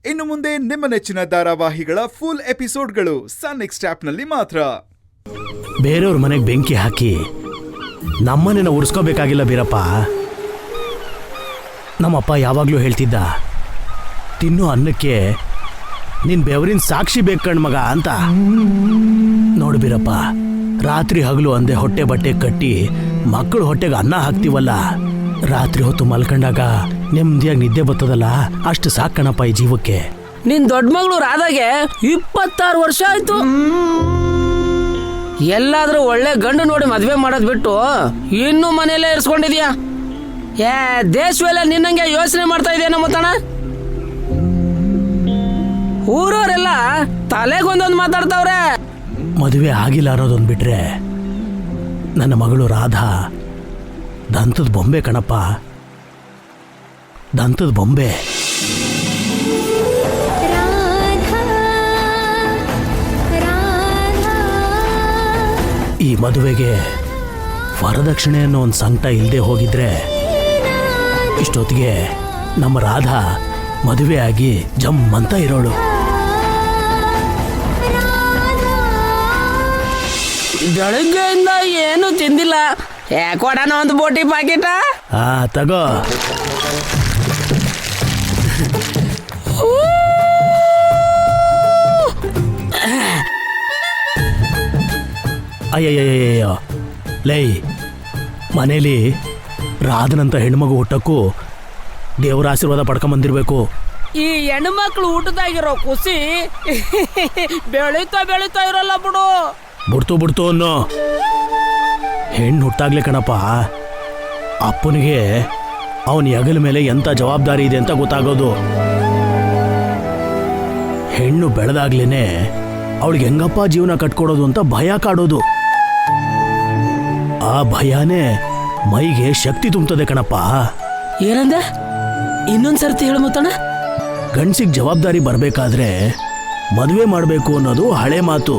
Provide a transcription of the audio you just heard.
ಇನ್ನು ಮುಂದೆ ನಿಮ್ಮ ನೆಚ್ಚಿನ ಧಾರಾವಾಹಿಗಳ ಫುಲ್ ಎಪಿಸೋಡ್ಗಳು ಸನ್ ನೆಕ್ಸ್ಟ್ ಆಪ್ನಲ್ಲಿ ಮಾತ್ರ. ಬೇರೆಯವ್ರ ಮನೆಗೆ ಬೆಂಕಿ ಹಾಕಿ ನಮ್ಮನೆನ ಉರ್ಸ್ಕೋಬೇಕಾಗಿಲ್ಲ ಬೀರಪ್ಪ. ನಮ್ಮಪ್ಪ ಯಾವಾಗಲೂ ಹೇಳ್ತಿದ್ದ, ತಿನ್ನೋ ಅನ್ನಕ್ಕೆ ನಿನ್ ಬೆವರಿನ ಸಾಕ್ಷಿ ಬೇಕು ಕಣ್ಮಗ ಅಂತ. ನೋಡು ಬೀರಪ್ಪ, ರಾತ್ರಿ ಹಗಲು ಅಂದೆ ಹೊಟ್ಟೆ ಬಟ್ಟೆ ಕಟ್ಟಿ ಮಕ್ಕಳು ಹೊಟ್ಟೆಗೆ ಅನ್ನ ಹಾಕ್ತಿವಲ್ಲ, ರಾತ್ರಿ ಹೊತ್ತು ಮಲ್ಕೊಂಡಾಗ ನೆಮ್ಮದಿಯಾಗಿ ನಿದ್ದೆ ಬರ್ತದಲ್ಲ, ಅಷ್ಟು ಸಾಕಣಪ್ಪ ಈ ಜೀವಕ್ಕೆ. ನಿನ್ ದೊಡ್ಡ ಮಗಳು ರಾಧಾಗೆ 26 ವರ್ಷ ಆಯ್ತು. ಎಲ್ಲಾದ್ರೂ ಒಳ್ಳೆ ಗಂಡು ನೋಡಿ ಮದ್ವೆ ಮಾಡೋದ್ ಬಿಟ್ಟು ಇನ್ನೂ ಮನೆಯಲ್ಲೇ ಇರಿಸ್ಕೊಂಡಿದ್ಯಾ? ದೇಶವೆಲ್ಲ ನಿನ್ನಂಗೆ ಯೋಚನೆ ಮಾಡ್ತಾ ಇದೆಯಾ ನಮ್ಮತಣ? ಊರವರೆಲ್ಲ ತಲೆಗೊಂದೊಂದು ಮಾತಾಡ್ತಾವ್ರೆ. ಮದುವೆ ಆಗಿಲ್ಲ ಅನ್ನೋದೊಂದು ಬಿಟ್ರೆ ನನ್ನ ಮಗಳು ರಾಧಾ ದಂತದ ಬೊಂಬೆ ಕಣಪ್ಪ, ದಂತದ ಬೊಂಬೆ. ಈ ಮದುವೆಗೆ ವರದಕ್ಷಿಣೆ ಅನ್ನೋ ಒಂದು ಸಂಕಟ ಇಲ್ಲದೆ ಹೋಗಿದ್ರೆ ಇಷ್ಟೊತ್ತಿಗೆ ನಮ್ಮ ರಾಧಾ ಮದುವೆ ಆಗಿ ಜಮ್ ಅಂತ ಇರೋಳು. ಬೆಳಗ್ಗೆಯಿಂದ ಏನು ತಿಂದಿಲ್ಲ, ಕೊಡೋಣ ಒಂದು ಬೋಟಿ ಪಾಕಿಟ. ತಗೋ. ಅಯ್ಯಯ್ಯಯ್ಯೋ ಲೈ, ಮನೇಲಿ ರಾಧನಂತ ಹೆಣ್ಮಗು ಹುಟ್ಟಕ್ಕೂ ದೇವರ ಆಶೀರ್ವಾದ ಪಡ್ಕೊಂಬಂದಿರ್ಬೇಕು. ಈ ಹೆಣ್ಮಕ್ಳು ಊಟದಾಗಿರೋ ಖುಷಿ ಬೆಳೀತಾ ಇರಲ್ಲ ಬಿಡು. ಬಿಡ್ತು ಅನ್ನೋ. ಹೆಣ್ಣು ಹುಟ್ಟಾಗ್ಲೇ ಕಣಪ್ಪ ಅಪ್ಪನಿಗೆ ಅವನ ಹೆಗಲ ಮೇಲೆ ಎಂಥ ಜವಾಬ್ದಾರಿ ಇದೆ ಅಂತ ಗೊತ್ತಾಗೋದು. ಹೆಣ್ಣು ಬೆಳೆದಾಗ್ಲೇನೆ ಅವಳಿಗೆ ಹೆಂಗಪ್ಪ ಜೀವನ ಕಟ್ಕೊಡೋದು ಅಂತ ಭಯ ಕಾಡೋದು. ಆ ಭಯನೇ ಮೈಗೆ ಶಕ್ತಿ ತುಂಬುತ್ತದೆ ಕಣಪ್ಪ. ಏನಂದ? ಇನ್ನೊಂದ್ಸರ್ತಿ ಹೇಳ ಮುತ್ತಣ್ಣ. ಗಂಡ್ಸಿಗೆ ಜವಾಬ್ದಾರಿ ಬರಬೇಕಾದ್ರೆ ಮದುವೆ ಮಾಡಬೇಕು ಅನ್ನೋದು ಹಳೆ ಮಾತು.